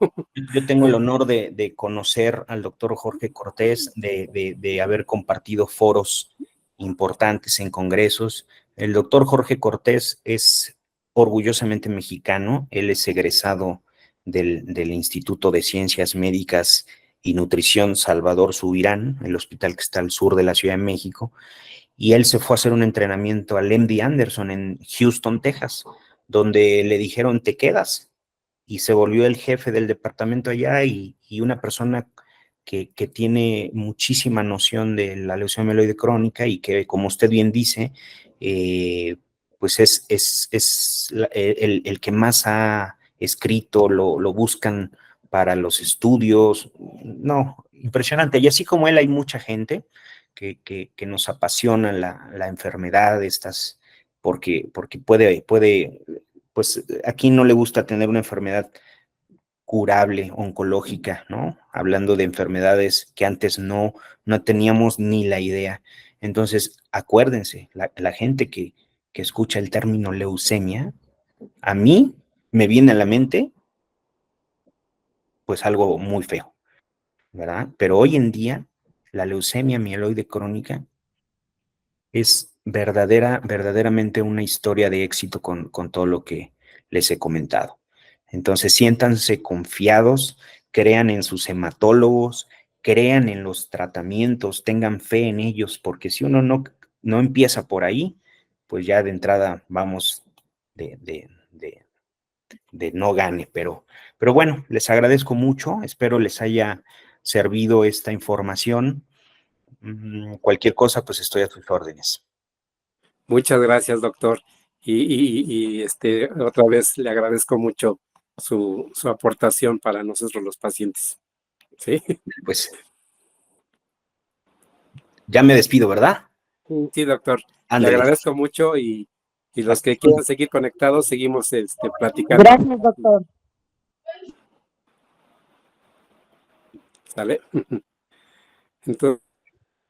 Yo tengo el honor de conocer al doctor Jorge Cortés, de haber compartido foros importantes en congresos. El doctor Jorge Cortés es orgullosamente mexicano. Él es egresado del Instituto de Ciencias Médicas y Nutrición Salvador Subirán, el hospital que está al sur de la Ciudad de México, y él se fue a hacer un entrenamiento al MD Anderson en Houston, Texas, donde le dijeron, te quedas, y se volvió el jefe del departamento allá, y una persona que tiene muchísima noción de la leucemia mieloide crónica, y que, como usted bien dice, pues es el que más ha escrito, lo buscan para los estudios. No, impresionante. Y así como él hay mucha gente que nos apasiona la enfermedad, porque puede, pues aquí no le gusta tener una enfermedad curable, oncológica, ¿no? Hablando de enfermedades que antes no teníamos ni la idea. Entonces, acuérdense, la gente que escucha el término leucemia, a mí me viene a la mente, pues algo muy feo, ¿verdad? Pero hoy en día, la leucemia mieloide crónica es verdaderamente una historia de éxito con todo lo que les he comentado. Entonces, siéntanse confiados, crean en sus hematólogos, crean en los tratamientos, tengan fe en ellos, porque si uno no empieza por ahí, pues ya de entrada vamos de no gane. Pero bueno, les agradezco mucho, espero les haya servido esta información. Cualquier cosa, pues estoy a tus órdenes. Muchas gracias, doctor. Otra vez le agradezco mucho su aportación para nosotros los pacientes. ¿Sí? Pues ya me despido, ¿verdad? Sí, doctor. Le Ándale. agradezco mucho y los Hasta que pronto. quieran seguir conectados, seguimos platicando. Gracias, doctor. ¿Sale? Entonces,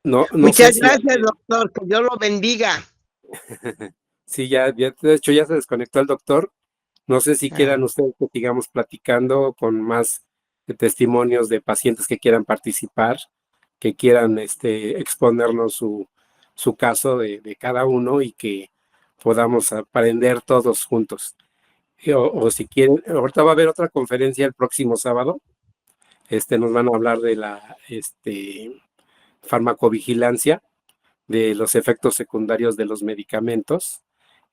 no sé Muchas si gracias, doctor. Que Dios lo bendiga. sí, de hecho ya se desconectó el doctor. No sé si Ah. quieran ustedes que sigamos platicando con más testimonios de pacientes que quieran participar, que quieran exponernos su caso de cada uno y que podamos aprender todos juntos. O si quieren, ahorita va a haber otra conferencia el próximo sábado. Nos van a hablar de la farmacovigilancia, de los efectos secundarios de los medicamentos.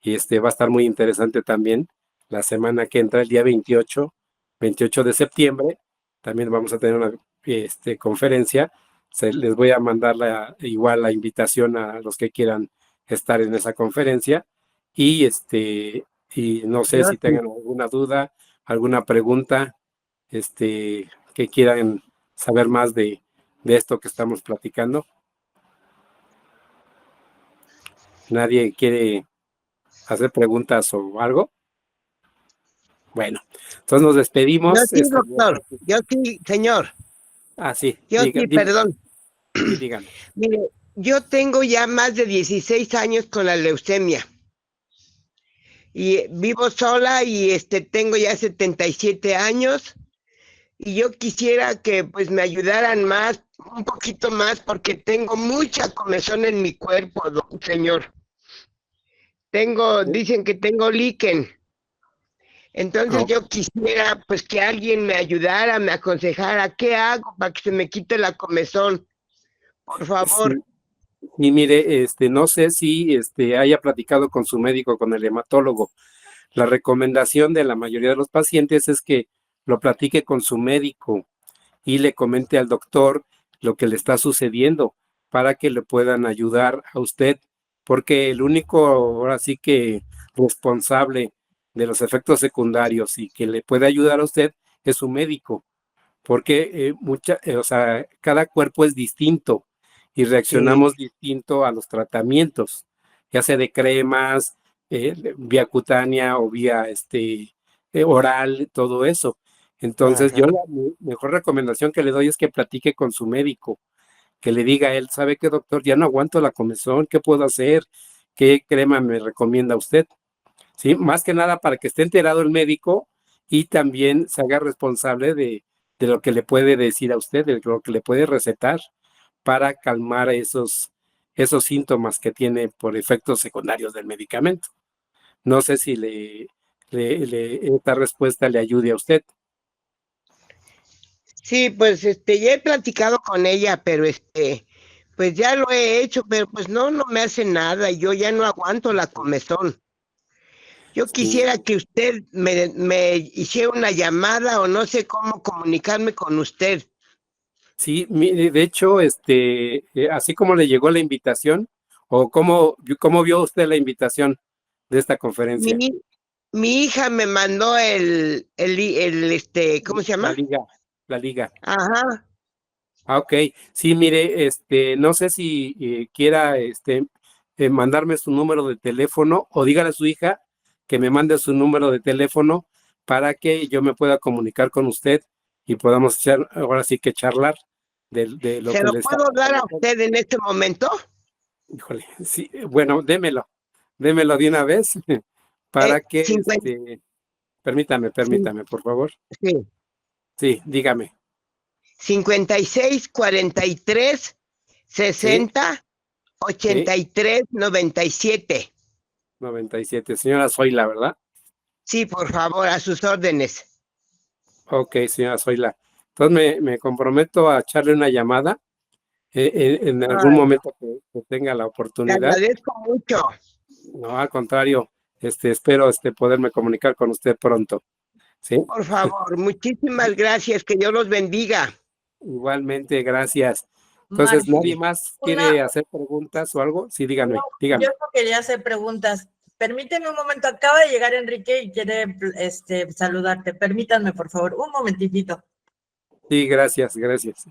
Y va a estar muy interesante también la semana que entra, el día 28 de septiembre. También vamos a tener una conferencia. Les voy a mandar igual la invitación a los que quieran estar en esa conferencia. Y no sé si tengan alguna duda, alguna pregunta, que quieran saber más de esto que estamos platicando. ¿Nadie quiere hacer preguntas o algo? Bueno, entonces nos despedimos. Yo sí, doctor. Yo sí, señor. Sí. Yo sí, perdón. Sí, dígame. Mire, yo tengo ya más de 16 años con la leucemia. Y vivo sola y tengo ya 77 años. Y yo quisiera que pues me ayudaran más, un poquito más, porque tengo mucha comezón en mi cuerpo, señor. Dicen que tengo líquen. Entonces yo quisiera pues que alguien me ayudara, me aconsejara qué hago para que se me quite la comezón, por favor. Sí. Y mire, no sé si haya platicado con su médico, con el hematólogo. La recomendación de la mayoría de los pacientes es que lo platique con su médico y le comente al doctor lo que le está sucediendo para que le puedan ayudar a usted, porque el único, ahora sí que responsable de los efectos secundarios y que le puede ayudar a usted es su médico, porque o sea, cada cuerpo es distinto y reaccionamos distinto a los tratamientos, ya sea de cremas, vía cutánea o vía oral, todo eso. Entonces, yo la mejor recomendación que le doy es que platique con su médico, que le diga a él, ¿sabe qué, doctor? Ya no aguanto la comezón, ¿qué puedo hacer? ¿Qué crema me recomienda usted? Sí, más que nada para que esté enterado el médico y también se haga responsable de lo que le puede decir a usted, de lo que le puede recetar para calmar esos síntomas que tiene por efectos secundarios del medicamento. No sé si esta respuesta le ayude a usted. Sí, pues ya he platicado con ella, pero pues ya lo he hecho, pero pues no me hace nada, yo ya no aguanto la comezón. Yo quisiera que usted me hiciera una llamada o no sé cómo comunicarme con usted. Sí, de hecho, así como le llegó la invitación, o cómo vio usted la invitación de esta conferencia. Mi hija me mandó ¿cómo se llama? La liga. Ajá. Ok, sí, mire, no sé si quiera mandarme su número de teléfono o dígale a su hija que me mande su número de teléfono para que yo me pueda comunicar con usted y podamos ahora sí que charlar de lo ¿Se que lo les puedo dar a usted en este momento? Híjole, sí, bueno, démelo de una vez para que, permítame, por favor. Sí. Sí, dígame. 56 43 60 83 97. 97. Señora Zoila, ¿verdad? Sí, por favor, a sus órdenes. Ok, señora Zoila. Entonces me comprometo a echarle una llamada en algún momento que tenga la Le oportunidad. agradezco mucho. No, al contrario, espero poderme comunicar con usted pronto. ¿Sí? Por favor, muchísimas gracias, que Dios los bendiga. Igualmente, gracias. Entonces, Martín, ¿nadie más quiere hacer preguntas o algo? Sí, dígame, no, dígame. yo no quería hacer preguntas. Permíteme un momento, acaba de llegar Enrique y quiere saludarte. Permítanme, por favor, un momentitito. Sí, gracias, gracias.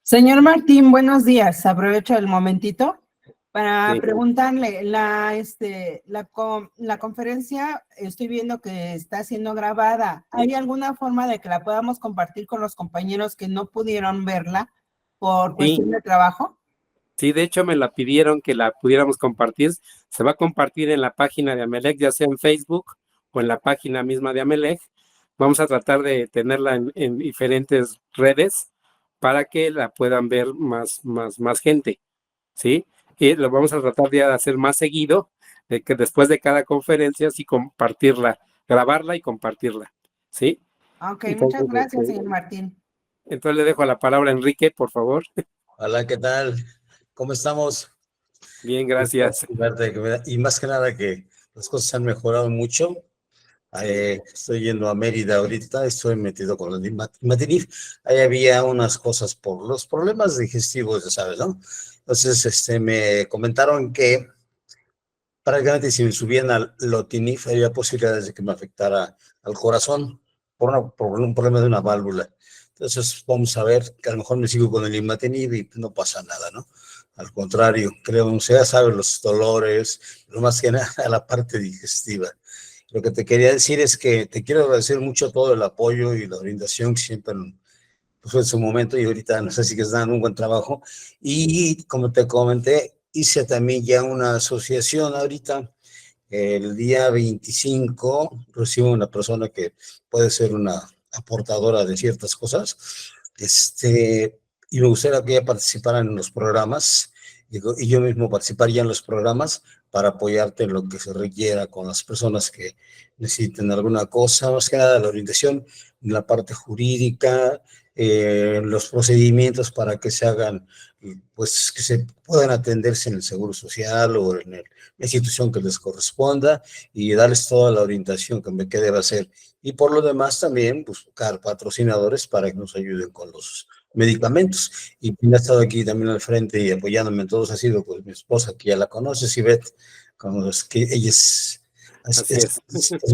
Señor Martín, buenos días. Aprovecho el momentito para Sí. preguntarle, la conferencia estoy viendo que está siendo grabada. ¿Hay alguna forma de que la podamos compartir con los compañeros que no pudieron verla por cuestión de trabajo? Sí, de hecho me la pidieron que la pudiéramos compartir. Se va a compartir en la página de Amelec, ya sea en Facebook o en la página misma de Amelec. Vamos a tratar de tenerla en diferentes redes para que la puedan ver más gente, ¿sí? Y lo vamos a tratar de hacer más seguido, de que después de cada conferencia, sí compartirla, grabarla y compartirla, ¿sí? Ok, Entonces, muchas gracias, señor Martín. entonces le dejo la palabra a Enrique, por favor. Hola, ¿qué tal? ¿Cómo estamos? Bien, gracias. Y más que nada que las cosas han mejorado mucho. Estoy yendo a Mérida ahorita, estoy metido con el Matinif. Ahí había unas cosas por los problemas digestivos, ya sabes, ¿no? Entonces, me comentaron que prácticamente si me subían al Lotinif había posibilidades de que me afectara al corazón por un problema de una válvula. Entonces, vamos a ver que a lo mejor me sigo con el Imatinib y no pasa nada, ¿no? Al contrario, creo, o sea, ya sabes, los dolores, lo más que nada la parte digestiva. Lo que te quería decir es que te quiero agradecer mucho todo el apoyo y la orientación que siempre pues, en su momento y ahorita no sé si que están un buen trabajo. Y como te comenté, hice también ya una asociación ahorita. El día 25 recibo una persona que puede ser una aportadora de ciertas cosas, y me gustaría que ella participara en los programas y yo mismo participar ya en los programas para apoyarte en lo que se requiera con las personas que necesiten alguna cosa, más que nada la orientación, la parte jurídica, los procedimientos para que se hagan, pues que se puedan atenderse en el Seguro Social o en la institución que les corresponda y darles toda la orientación que me quede hacer. Y por lo demás también buscar patrocinadores para que nos ayuden con los medicamentos. Y quien ha estado aquí también al frente y apoyándome en todos ha sido pues mi esposa, que ya la conoces, Ivette, con los que ella es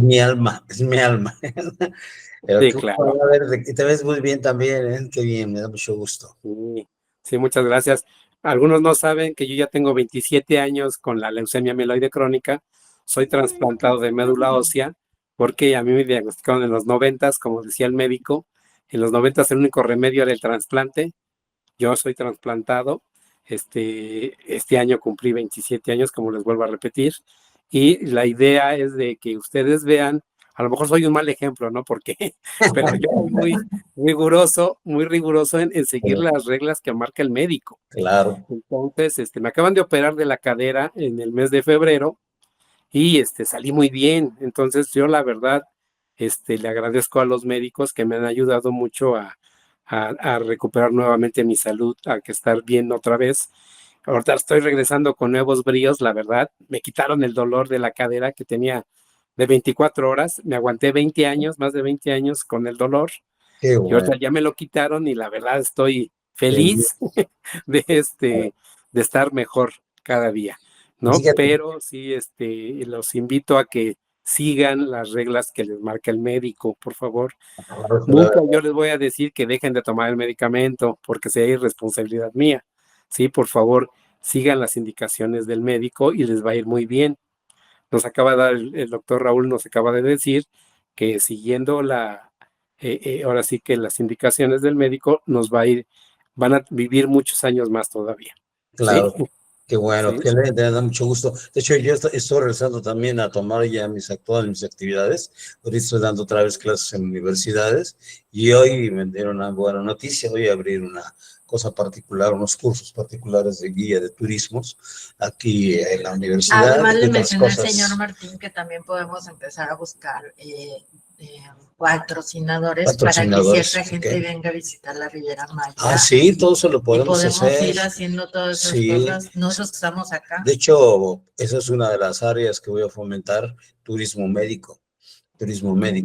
mi alma, es mi alma. Pero Sí, qué claro. bueno, a ver, te ves muy bien también, ¿eh? Qué bien, me da mucho gusto. Sí, sí, muchas gracias. Algunos no saben que yo ya tengo 27 años con la leucemia mieloide crónica. Soy trasplantado de médula ósea porque a mí me diagnosticaron en los 90, como decía el médico. En los 90 el único remedio era el trasplante. Yo soy trasplantado. Este año cumplí 27 años, como les vuelvo a repetir. Y la idea es de que ustedes vean, a lo mejor soy un mal ejemplo, ¿no? Porque, pero yo soy muy riguroso en seguir las reglas que marca el médico. Claro. Entonces, me acaban de operar de la cadera en el mes de febrero y salí muy bien. Entonces, yo la verdad, le agradezco a los médicos que me han ayudado mucho a recuperar nuevamente mi salud, a que estar bien otra vez. Ahorita estoy regresando con nuevos bríos, la verdad. Me quitaron el dolor de la cadera que tenía de 24 horas. Me aguanté 20 años, más de 20 años con el dolor. Qué bueno. Y ahorita ya me lo quitaron y la verdad estoy feliz de estar mejor cada día, ¿no? Fíjate. Pero sí, los invito a que sigan las reglas que les marca el médico, por favor. Nunca yo les voy a decir que dejen de tomar el medicamento porque sea irresponsabilidad mía. Sí, por favor, sigan las indicaciones del médico y les va a ir muy bien. Nos acaba de dar el doctor Raúl, nos acaba de decir que siguiendo ahora sí que las indicaciones del médico van a vivir muchos años más todavía. Claro. ¿Sí? Qué bueno, Sí. que me da mucho gusto. De hecho, yo estoy regresando también a tomar ya todas mis actividades. Ahorita estoy dando otra vez clases en universidades y hoy me dieron una buena noticia. Voy a abrir una cosa particular, unos cursos particulares de guía de turismos aquí en la universidad. Además le y otras mencioné al cosas. señor Martín que también podemos empezar a buscar patrocinadores para que cierta gente venga a visitar la Riviera Maya. Ah, sí, todo eso lo Y podemos hacer. ir haciendo todas esas Sí. cosas, nosotros que estamos acá. De hecho, esa es una de las áreas que voy a fomentar, turismo médico,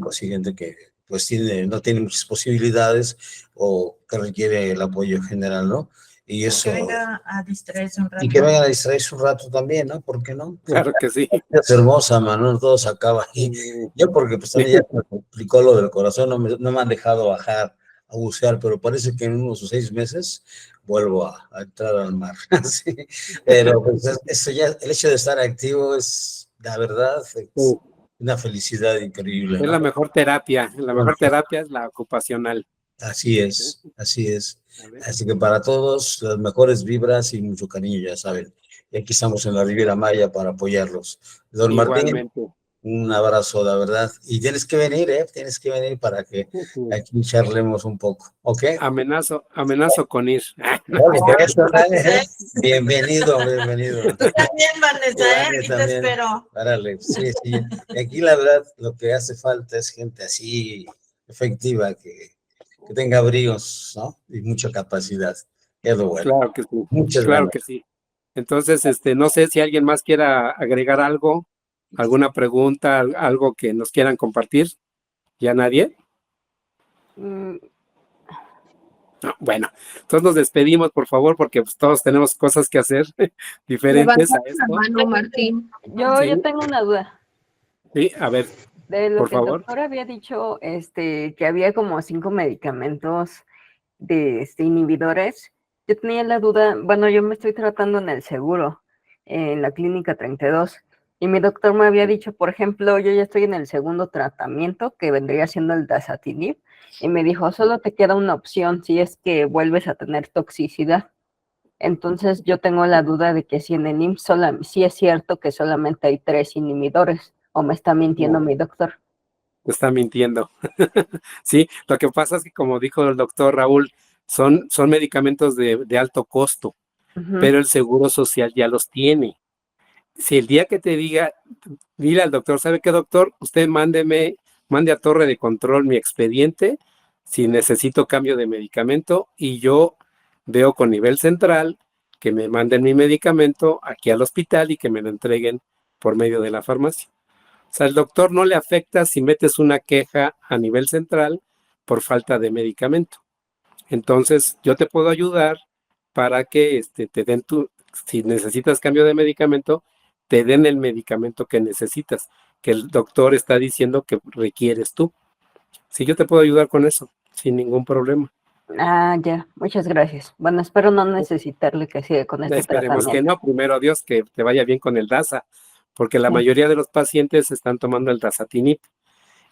así gente que pues no tiene muchas posibilidades o que requiere el apoyo general, ¿no? Y eso. Que venga a distraerse un rato. Y que vengan a distraerse un rato también, ¿no? ¿Por qué no? Claro que sí. Es hermosa, mano, todo se acaba ahí. Yo porque pues también ya me complicó lo del corazón, no me han dejado bajar a bucear, pero parece que en unos 6 meses vuelvo a entrar al mar. Sí. Pero pues eso ya, el hecho de estar activo es, la verdad, es una felicidad increíble, Es ¿no? la mejor terapia es la ocupacional. Así es, así es. ¿Vale? Así que para todos, las mejores vibras y mucho cariño, ya saben. Y aquí estamos en la Riviera Maya para apoyarlos. Don Martín, Igualmente. un abrazo, la verdad. Y tienes que venir, ¿eh? Tienes que venir para que aquí charlemos un poco, ¿ok? Amenazo con ir. Bienvenido, bienvenido. Tú también, Vanessa, aquí te espero. Árale, sí, sí. Y aquí la verdad lo que hace falta es gente así efectiva, que tenga bríos, ¿no? Y mucha capacidad. Es lo bueno. Claro que sí. Muchas Claro ganas. que sí. Entonces, no sé si alguien más quiera agregar algo, alguna pregunta, algo que nos quieran compartir. ¿Ya nadie? No, bueno, entonces nos despedimos, por favor, porque pues, todos tenemos cosas que hacer diferentes a Levantamos esto. la mano, Martín. Yo Sí. tengo una duda. Sí, a ver, De lo por que el favor. doctor había dicho, que había como 5 medicamentos de inhibidores. Yo tenía la duda, bueno, yo me estoy tratando en el seguro, en la clínica 32, y mi doctor me había dicho, por ejemplo, yo ya estoy en el segundo tratamiento, que vendría siendo el dasatinib, y me dijo, solo te queda una opción si es que vuelves a tener toxicidad. Entonces yo tengo la duda de que si en el IMSS sí es cierto que solamente hay 3 inhibidores, o me está mintiendo mi doctor. Te está mintiendo. Sí, lo que pasa es que, como dijo el doctor Raúl, son medicamentos de alto costo, pero el Seguro Social ya los tiene. Si el día que te diga, dile al doctor, ¿sabe qué, doctor? Usted mande a Torre de Control mi expediente si necesito cambio de medicamento y yo veo con nivel central que me manden mi medicamento aquí al hospital y que me lo entreguen por medio de la farmacia. O sea, al doctor no le afecta si metes una queja a nivel central por falta de medicamento. Entonces, yo te puedo ayudar para que te den si necesitas cambio de medicamento, te den el medicamento que necesitas, que el doctor está diciendo que requieres tú. Sí, yo te puedo ayudar con eso, sin ningún problema. Ah, ya, muchas gracias. Bueno, espero no necesitarle que siga con este Esperemos que tratamiento. no, primero Dios, que te vaya bien con el DASA, porque la mayoría de los pacientes están tomando el dasatinib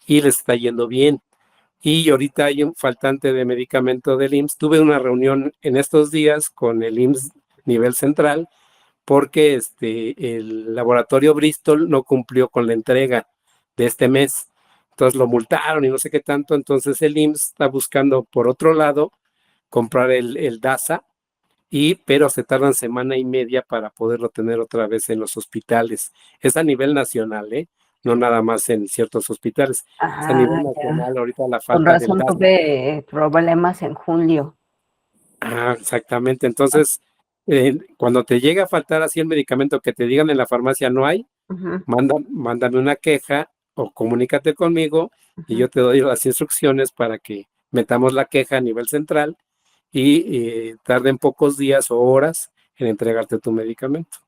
y les está yendo bien. Y ahorita hay un faltante de medicamento del IMSS. Tuve una reunión en estos días con el IMSS nivel central porque el laboratorio Bristol no cumplió con la entrega de este mes. Entonces lo multaron y no sé qué tanto. Entonces el IMSS está buscando por otro lado comprar el DASA, pero se tardan semana y media para poderlo tener otra vez en los hospitales. Es a nivel nacional, no nada más en ciertos hospitales. Es a nivel nacional ahorita la Con falta del razón DASA. tuve problemas en julio. Ah, exactamente. Entonces, cuando te llega a faltar así el medicamento que te digan en la farmacia no hay, mándame una queja o comunícate conmigo y yo te doy las instrucciones para que metamos la queja a nivel central y tarden pocos días o horas en entregarte tu medicamento.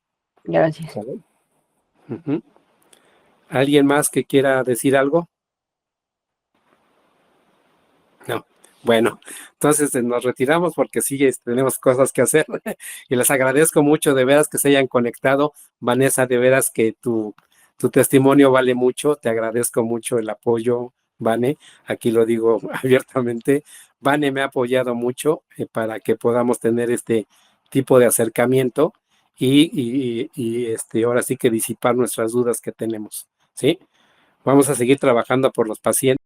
Gracias. ¿Vale? ¿Alguien más que quiera decir algo? No. Bueno, entonces nos retiramos porque sí tenemos cosas que hacer y les agradezco mucho de veras que se hayan conectado. Vanessa, de veras que tu testimonio vale mucho, te agradezco mucho el apoyo, Vane, aquí lo digo abiertamente. Vane me ha apoyado mucho para que podamos tener este tipo de acercamiento y ahora sí que disipar nuestras dudas que tenemos, ¿sí? Vamos a seguir trabajando por los pacientes.